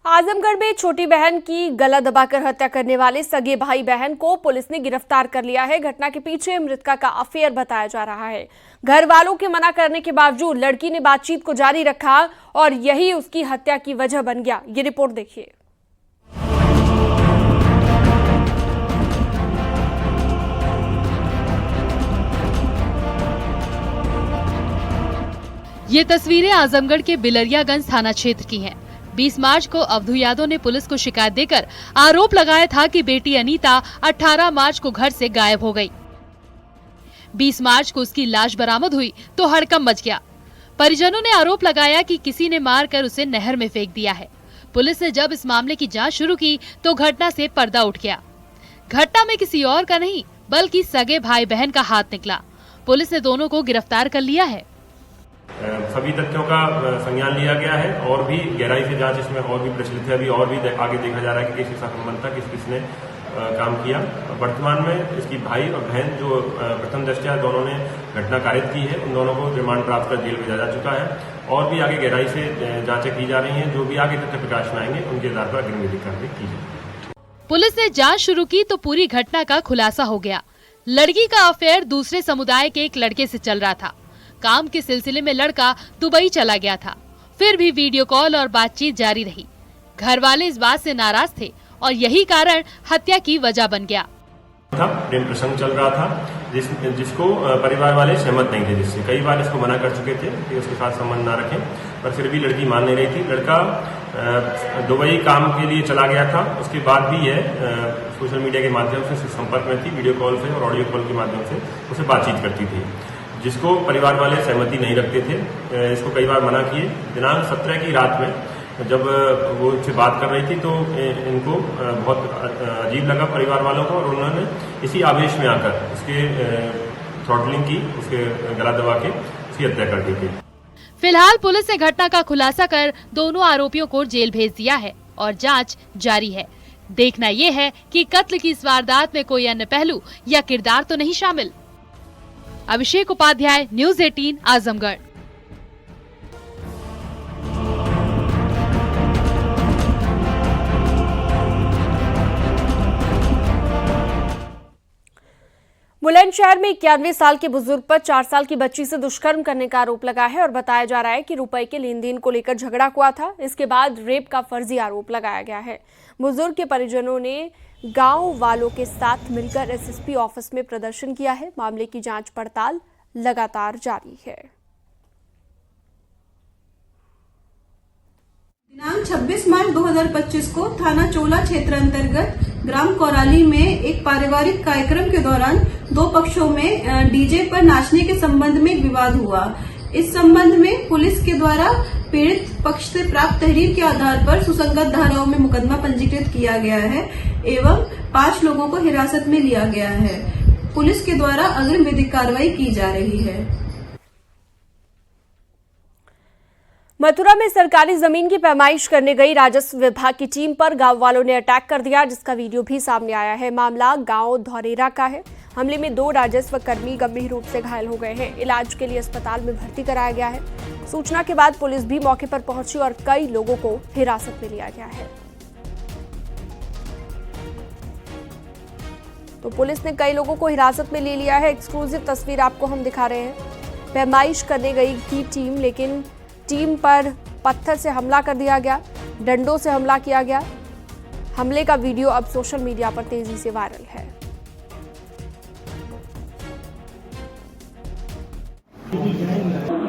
आजमगढ़ में छोटी बहन की गला दबाकर हत्या करने वाले सगे भाई बहन को पुलिस ने गिरफ्तार कर लिया है। घटना के पीछे मृतका का अफेयर बताया जा रहा है। घर वालों के मना करने के बावजूद लड़की ने बातचीत को जारी रखा और यही उसकी हत्या की वजह बन गया। ये रिपोर्ट देखिए। ये तस्वीरें आजमगढ़ के बिलरियागंज थाना क्षेत्र की हैं। 20 मार्च को अवधू यादव ने पुलिस को शिकायत देकर आरोप लगाया था कि बेटी अनीता 18 मार्च को घर से गायब हो गई। 20 मार्च को उसकी लाश बरामद हुई तो हड़कंप मच गया। परिजनों ने आरोप लगाया कि किसी ने मारकर उसे नहर में फेंक दिया है। पुलिस ने जब इस मामले की जांच शुरू की तो घटना से पर्दा उठ गया। घटना में किसी और का नहीं बल्कि सगे भाई बहन का हाथ निकला। पुलिस ने दोनों को गिरफ्तार कर लिया है। सभी तथ्यों का संज्ञान लिया गया है और भी गहराई से जांच इसमें और भी प्रचलित है। अभी और भी आगे देखा जा रहा है कि किसके साथ संबंध था, किसने काम किया। वर्तमान में इसकी भाई और बहन जो प्रथम दृष्टया दोनों ने घटना कारित की है, उन दोनों को रिमांड प्राप्त कर जेल भेजा जा चुका है और भी आगे गहराई से जांचें की जा रही हैं। जो भी आगे तथ्य प्रकाश में आएंगे उनके आधार पर अग्रिम विधिक कार्रवाई की जाएगी। पुलिस ने जांच शुरू की तो पूरी घटना का खुलासा हो गया। लड़की का अफेयर दूसरे समुदाय के एक लड़के से चल रहा था। काम के सिलसिले में लड़का दुबई चला गया था। फिर भी वीडियो कॉल और बातचीत जारी रही। घर वाले इस बात से नाराज थे और यही कारण हत्या की वजह बन गया। प्रेम प्रसंग चल रहा था जिसको परिवार वाले सहमत नहीं थे, जिससे कई बार इसको मना कर चुके थे कि उसके साथ संबंध ना रखें, पर फिर भी लड़की मान नहीं रही थी। लड़का दुबई काम के लिए चला गया था। उसके बाद भी यह सोशल मीडिया के माध्यम से संपर्क में थी, वीडियो कॉल से और ऑडियो कॉल के माध्यम से उसे बातचीत करती थी, जिसको परिवार वाले सहमति नहीं रखते थे। इसको कई बार मना किए। दिनांक 17 की रात में जब वो इससे बात कर रही थी तो इनको बहुत अजीब लगा परिवार वालों को और उन्होंने इसी आवेश में आकर उसके थ्रॉटलिंग की, उसके गला दबा के उसकी हत्या कर दी थी। फिलहाल पुलिस ने घटना का खुलासा कर दोनों आरोपियों को जेल भेज दिया है और जांच जारी है। देखना यह है कि कत्ल की इस वारदात में कोई अन्य पहलू या किरदार तो नहीं शामिल। अभिषेक उपाध्याय, न्यूज़ 18 आजमगढ़। बुलंदशहर में 91 साल के बुजुर्ग पर 4 साल की बच्ची से दुष्कर्म करने का आरोप लगा है और बताया जा रहा है कि रुपए के लेन देन को लेकर झगड़ा हुआ था। इसके बाद रेप का फर्जी आरोप लगाया गया है। बुजुर्ग के परिजनों ने गांव वालों के साथ मिलकर एसएसपी ऑफिस में प्रदर्शन किया है। मामले की जांच पड़ताल लगातार जारी है। दिनांक 26 मार्च 2025 को थाना चोला क्षेत्र अंतर्गत ग्राम कोराली में एक पारिवारिक कार्यक्रम के दौरान दो पक्षों में डीजे पर नाचने के संबंध में एक विवाद हुआ। इस संबंध में पुलिस के द्वारा पीड़ित पक्ष से प्राप्त तहरीर के आधार पर सुसंगत धाराओं में मुकदमा पंजीकृत किया गया है एवं 5 लोगों को हिरासत में लिया गया है। पुलिस के द्वारा अग्रिम विधिक कार्रवाई की जा रही है। मथुरा में सरकारी जमीन की पैमाइश करने गई राजस्व विभाग की टीम पर गांव वालों ने अटैक कर दिया, जिसका वीडियो भी सामने आया है। मामला गांव धौरेरा का है। हमले में 2 राजस्व कर्मी गंभीर रूप से घायल हो गए हैं। इलाज के लिए अस्पताल में भर्ती कराया गया है। सूचना के बाद पुलिस भी मौके पर पहुंची और कई लोगों को हिरासत में लिया गया है। तो पुलिस ने कई लोगों को हिरासत में ले लिया है। एक्सक्लूसिव तस्वीर आपको हम दिखा रहे हैं। पैमाइश करने गई थी टीम, लेकिन टीम पर पत्थर से हमला कर दिया गया, डंडों से हमला किया गया। हमले का वीडियो अब सोशल मीडिया पर तेजी से वायरल है।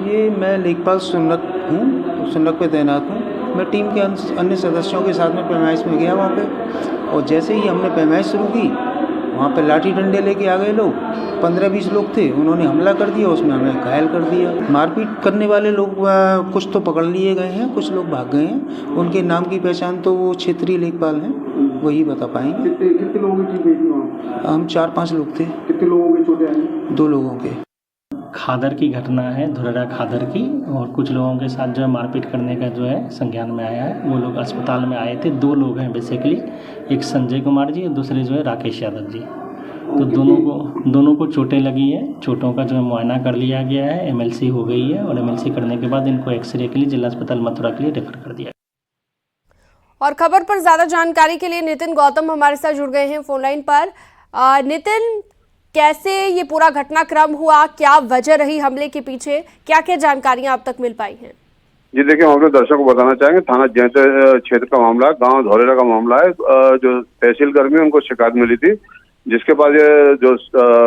ये मैं लेखपाल सुन्नक हूँ, सुन्नक पे तैनात हूँ। मैं टीम के अन्य सदस्यों के साथ में पैमाइश में गया वहाँ पे, और जैसे ही हमने पैमाइश शुरू की वहाँ पे लाठी डंडे लेके आ गए लोग। 15-20 लोग थे, उन्होंने हमला कर दिया, उसमें हमें घायल कर दिया। मारपीट करने वाले लोग कुछ तो पकड़ लिए गए हैं, कुछ लोग भाग गए हैं। उनके नाम की पहचान तो वो क्षेत्रीय लेखपाल हैं, वही बता पाएंगे। कितने लोगों की टीम थी? हम 4-5 लोग थे। कितने लोगों के चोटें आई? 2 लोगों के। खादर की घटना है, धुररा खादर की, और कुछ लोगों के साथ जो है मारपीट करने का जो है संज्ञान में आया है। वो लोग अस्पताल में आए थे। 2 लोग हैं बेसिकली, एक संजय कुमार जी और दूसरे जो है राकेश यादव जी। तो दोनों को चोटें लगी है। चोटों का जो है मुआयना कर लिया गया है, एमएलसी हो गई है और एमएलसी करने के बाद इनको एक्सरे के लिए जिला अस्पताल मथुरा के लिए रेफर कर दिया। और खबर पर ज्यादा जानकारी के लिए नितिन गौतम हमारे साथ जुड़ गए हैं फोन लाइन पर। नितिन, कैसे ये पूरा घटनाक्रम हुआ, क्या वजह रही हमले के पीछे, क्या क्या जानकारियां अब तक मिल पाई हैं? जी देखिए, हम अपने दर्शकों को बताना चाहेंगे, थाना जैंत क्षेत्र का मामला है, गांव धौरेरा का मामला है। जो तहसील कर्मी उनको शिकायत मिली थी, जिसके बाद ये जो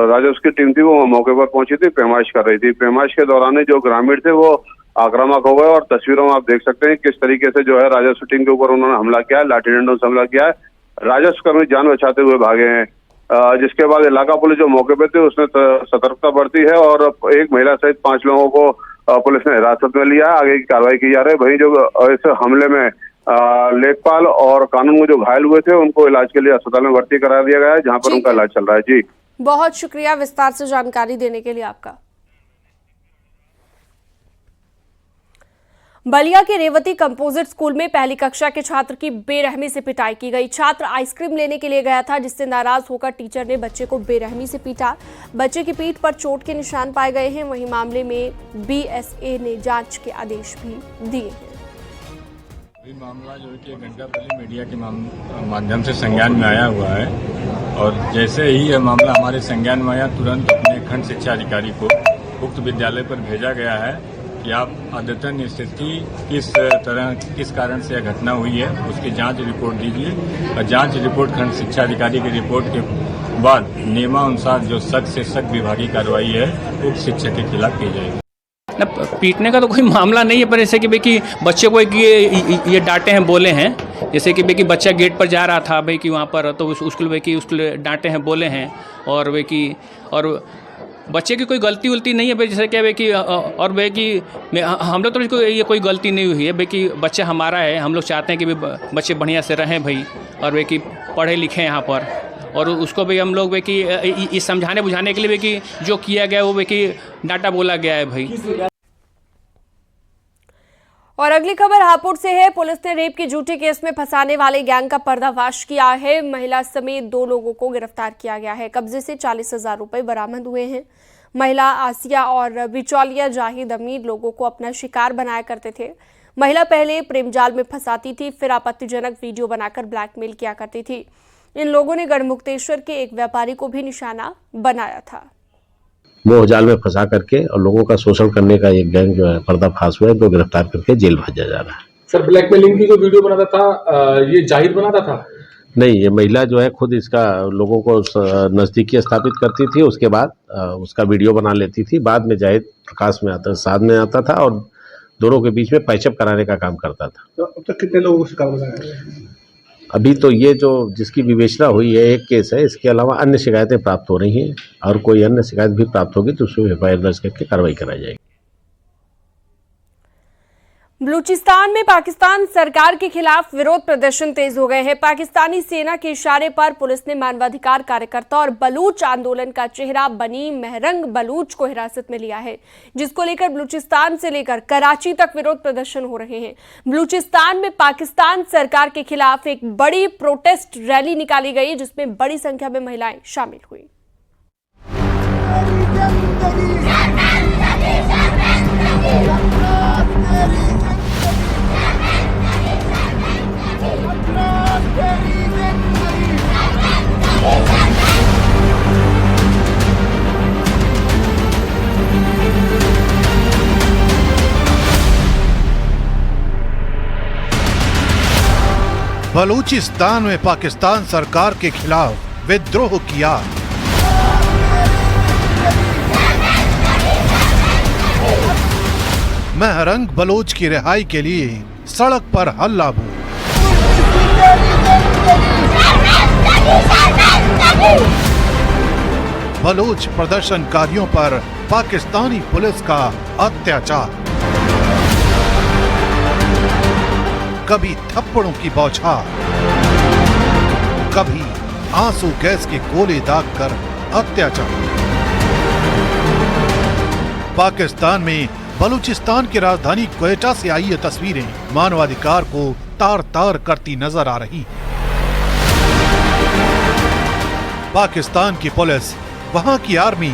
राजस्व की टीम थी वो मौके पर पहुंची थी, पैमाइश कर रही थी। पैमाइश के दौरान जो ग्रामीण थे वो आक्रामक हो गए और तस्वीरों में आप देख सकते हैं किस तरीके से जो है राजस्व टीम के ऊपर उन्होंने हमला किया है, लाठी डंडों से हमला किया है। राजस्व कर्मी जान बचाते हुए भागे हैं। जिसके बाद इलाका पुलिस जो मौके पे थी उसने सतर्कता बरती है और एक महिला सहित 5 लोगों को पुलिस ने हिरासत में लिया है। आगे की कार्रवाई की जा रही है। वहीं जो इस हमले में लेखपाल और कानून में जो घायल हुए थे उनको इलाज के लिए अस्पताल में भर्ती करा दिया गया है, जहां पर उनका इलाज चल रहा है। जी बहुत शुक्रिया विस्तार से जानकारी देने के लिए आपका। बलिया के रेवती कंपोजिट स्कूल में पहली कक्षा के छात्र की बेरहमी से पिटाई की गई। छात्र आइसक्रीम लेने के लिए गया था, जिससे नाराज होकर टीचर ने बच्चे को बेरहमी से पीटा। बच्चे की पीठ पर चोट के निशान पाए गए हैं। वहीं मामले में बीएसए ने जांच के आदेश भी दिए हैं। मामला जो है कि 1 घंटा पहले मीडिया के माध्यम से संज्ञान में आया हुआ है और जैसे ही यह मामला हमारे संज्ञान में आया, तुरंत अपने खंड शिक्षा अधिकारी को उक्त विद्यालय पर भेजा गया है कि आप अद्यतन स्थिति किस कारण से यह घटना हुई है उसकी जांच रिपोर्ट दीजिए और जांच रिपोर्ट खंड शिक्षा अधिकारी की रिपोर्ट के बाद नियमानुसार जो सख्त से सख्त विभागीय कार्रवाई है उक्त शिक्षक के खिलाफ की जाएगी। न पीटने का तो कोई मामला नहीं है, पर जैसे कि भाई कि बच्चे को ये डांटे हैं, बोले हैं। जैसे कि भाई कि बच्चा गेट पर जा रहा था भाई कि वहाँ पर, तो उसको भाई कि उसको डांटे हैं, बोले हैं। और भाई कि और बच्चे की कोई गलती उलती नहीं है भाई, जैसे क्या भाई कि और भाई कि हम लोग तो ये कोई गलती नहीं हुई है भाई कि बच्चा हमारा है। हम लोग चाहते हैं कि भाई बच्चे बढ़िया से रहें भाई और भाई कि पढ़े लिखें यहाँ पर। और उसको भी हम लोग भाई कि ये समझाने बुझाने के लिए भाई कि जो किया गया वो भाई कि डाटा बोला गया है भाई। और अगली खबर हापुड़ से है। पुलिस ने रेप के झूठे केस में फंसाने वाले गैंग का पर्दाफाश किया है। महिला समेत 2 लोगों को गिरफ्तार किया गया है। कब्जे से 40,000 रुपए बरामद हुए हैं। महिला आसिया और बिचौलिया जाहिद अमीर लोगों को अपना शिकार बनाया करते थे। महिला पहले प्रेम जाल में फंसाती थी, फिर आपत्तिजनक वीडियो बनाकर ब्लैकमेल किया करती थी। इन लोगों ने गढ़मुक्तेश्वर के एक व्यापारी को भी निशाना बनाया था। मोह जाल में फंसा करके और लोगों का शोषण करने का एक गैंग जो है पर्दाफाश हुआ है, तो गिरफ्तार करके जेल भेजा जा रहा है। सर, ब्लैकमेलिंग की जो वीडियो बनाता था ये जाहिद बनाता था? नहीं, ये महिला जो है खुद इसका लोगों को नजदीकी स्थापित करती थी, उसके बाद उसका वीडियो बना लेती थी। बाद में जाहिद प्रकाश में साथ में आता था और दोनों के बीच में पैचअप कराने का काम करता था। तो अब तक कितने लोगों को शिकार बनाया? अभी तो ये जो जिसकी विवेचना हुई है एक केस है, इसके अलावा अन्य शिकायतें प्राप्त हो रही हैं और कोई अन्य शिकायत भी प्राप्त होगी तो उसमें एफआईआर दर्ज करके कार्रवाई कराई जाएगी। बलूचिस्तान में पाकिस्तान सरकार के खिलाफ विरोध प्रदर्शन तेज हो गए हैं। पाकिस्तानी सेना के इशारे पर पुलिस ने मानवाधिकार कार्यकर्ता और बलूच आंदोलन का चेहरा बनी महरंग बलूच को हिरासत में लिया है, जिसको लेकर बलूचिस्तान से लेकर कराची तक विरोध प्रदर्शन हो रहे हैं। बलूचिस्तान में पाकिस्तान सरकार के खिलाफ एक बड़ी प्रोटेस्ट रैली निकाली गई, जिसमें बड़ी संख्या में महिलाएं शामिल हुई। बलूचिस्तान में पाकिस्तान सरकार के खिलाफ विद्रोह किया। महरंग बलोच की रिहाई के लिए सड़क पर हल्ला बोल। बलोच प्रदर्शनकारियों पर पाकिस्तानी पुलिस का अत्याचार। कभी थप्पड़ों की बौछार, कभी आंसू गैस के गोले दागकर अत्याचार। पाकिस्तान में बलूचिस्तान की राजधानी क्वेटा से आई ये तस्वीरें मानवाधिकार को तार तार करती नजर आ रही हैं। पाकिस्तान की पुलिस, वहां की आर्मी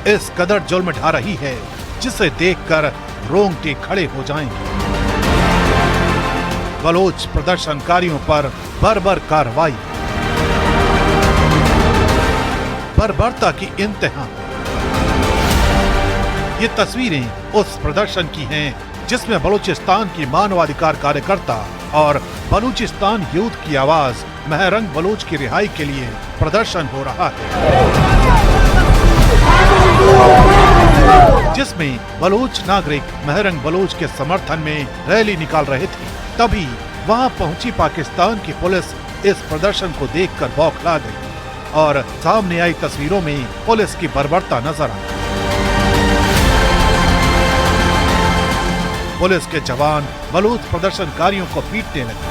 इस कदर जुल्म ढा रही है जिसे देखकर रोंगटे खड़े हो जाएंगे। बलोच प्रदर्शनकारियों पर बर्बर कार्रवाई, बर्बरता की इंतहा। ये तस्वीरें उस प्रदर्शन की हैं जिसमें बलूचिस्तान की मानवाधिकार कार्यकर्ता और बलूचिस्तान यूथ की आवाज महरंग बलोच की रिहाई के लिए प्रदर्शन हो रहा है, जिसमें बलोच नागरिक महरंग बलोच के समर्थन में रैली निकाल रहे थे। तभी वहां पहुंची पाकिस्तान की पुलिस इस प्रदर्शन को देखकर बौखला गई और सामने आई तस्वीरों में पुलिस की बर्बरता नजर आई। पुलिस के जवान बलूच प्रदर्शनकारियों को पीटने लगे।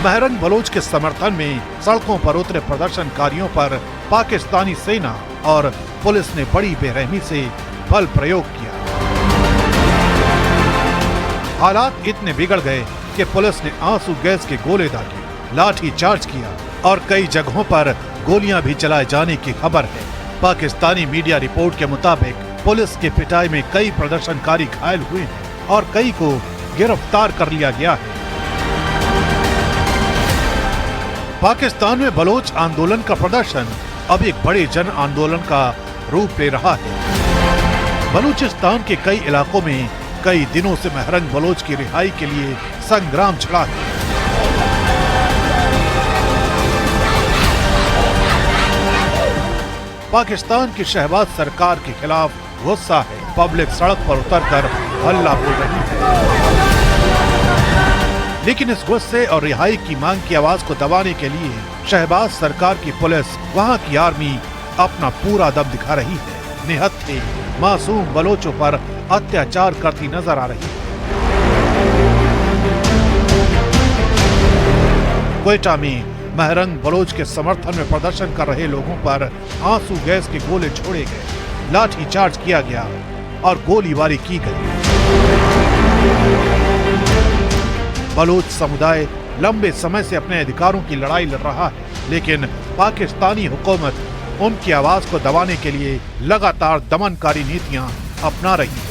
महरंग बलोच के समर्थन में सड़कों पर उतरे प्रदर्शनकारियों पर पाकिस्तानी सेना और पुलिस ने बड़ी बेरहमी से बल प्रयोग किया। हालात इतने बिगड़ गए कि पुलिस ने आंसू गैस के गोले दागे, लाठी चार्ज किया और कई जगहों पर गोलियां भी चलाए जाने की खबर है। पाकिस्तानी मीडिया रिपोर्ट के मुताबिक पुलिस की पिटाई में कई प्रदर्शनकारी घायल हुए हैं और कई को गिरफ्तार कर लिया गया है। पाकिस्तान में बलोच आंदोलन का प्रदर्शन अब एक बड़े जन आंदोलन का रूप ले रहा है। बलूचिस्तान के कई इलाकों में कई दिनों से महरंग बलोच की रिहाई के लिए संग्राम छिड़ा है। पाकिस्तान की शहबाज सरकार के खिलाफ गुस्सा है, पब्लिक सड़क पर उतरकर हल्ला बोल रही है। लेकिन इस गुस्से और रिहाई की मांग की आवाज को दबाने के लिए शहबाज सरकार की पुलिस, वहां की आर्मी अपना पूरा दम दिखा रही है। निहत्थे मासूम बलोचों पर अत्याचार करती नजर आ रही है। क्वेटा में महरंग बलोच के समर्थन में प्रदर्शन कर रहे लोगों पर आंसू गैस के गोले छोड़े गए, लाठी चार्ज किया गया और गोलीबारी की गई। बलोच समुदाय लंबे समय से अपने अधिकारों की लड़ाई लड़ रहा है, लेकिन पाकिस्तानी हुकूमत उनकी आवाज को दबाने के लिए लगातार दमनकारी नीतियां अपना रही है।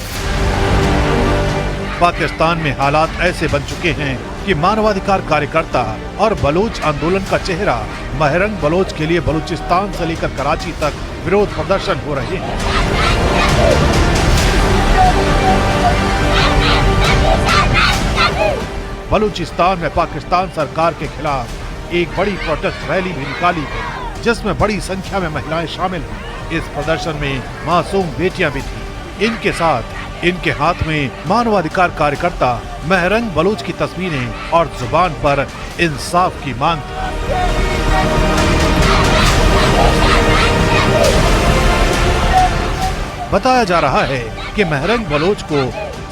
पाकिस्तान में हालात ऐसे बन चुके हैं कि मानवाधिकार कार्यकर्ता और बलूच आंदोलन का चेहरा महरंग बलोच के लिए बलूचिस्तान से लेकर कराची तक विरोध प्रदर्शन हो रहे हैं। बलूचिस्तान में पाकिस्तान सरकार के खिलाफ एक बड़ी प्रोटेस्ट रैली भी निकाली गई, जिसमें बड़ी संख्या में महिलाएं शामिल हुई। इस प्रदर्शन में मासूम बेटियां भी थीं। इनके साथ इनके हाथ में मानवाधिकार कार्यकर्ता महरंग बलोच की तस्वीरें और जुबान पर इंसाफ की मांग थी। बताया जा रहा है कि महरंग बलोच को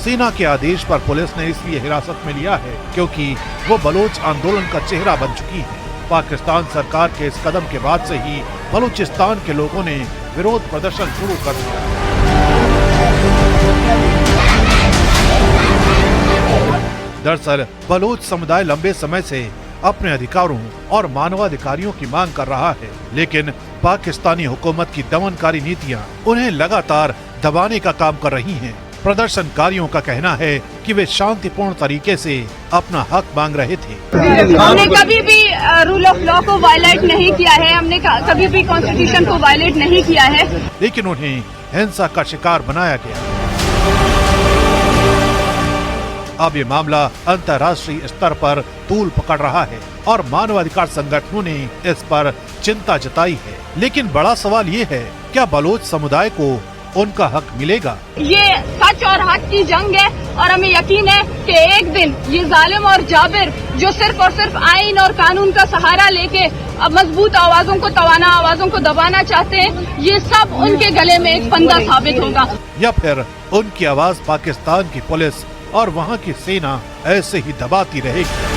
सेना के आदेश पर पुलिस ने इसलिए हिरासत में लिया है क्योंकि वो बलोच आंदोलन का चेहरा बन चुकी है। पाकिस्तान सरकार के इस कदम के बाद से ही बलूचिस्तान के लोगों ने विरोध प्रदर्शन शुरू कर दिया। दरअसल बलोच समुदाय लंबे समय से अपने अधिकारों और मानवाधिकारियों की मांग कर रहा है, लेकिन पाकिस्तानी हुकूमत की दमनकारी नीतियां उन्हें लगातार दबाने का काम कर रही हैं। प्रदर्शनकारियों का कहना है कि वे शांतिपूर्ण तरीके से अपना हक मांग रहे थे। हमने कभी भी रूल ऑफ लॉ को वायलेट नहीं किया है, हमने कभी भी कॉन्स्टिट्यूशन को वायलेट नहीं किया है, लेकिन उन्हें हिंसा का शिकार बनाया गया। अब ये मामला अंतर्राष्ट्रीय स्तर पर तूल पकड़ रहा है और मानवाधिकार संगठनों ने इस पर चिंता जताई है। लेकिन बड़ा सवाल ये है, क्या बलोच समुदाय को उनका हक मिलेगा? ये सच और हक की जंग है और हमें यकीन है कि एक दिन ये जालिम और जाबिर जो सिर्फ और सिर्फ आइन और कानून का सहारा लेके अब मजबूत आवाजों को तवाना आवाजों को दबाना चाहते हैं, ये सब उनके गले में एक फंदा साबित होगा। या फिर उनकी आवाज पाकिस्तान की पुलिस और वहाँ की सेना ऐसे ही दबाती रहेगी।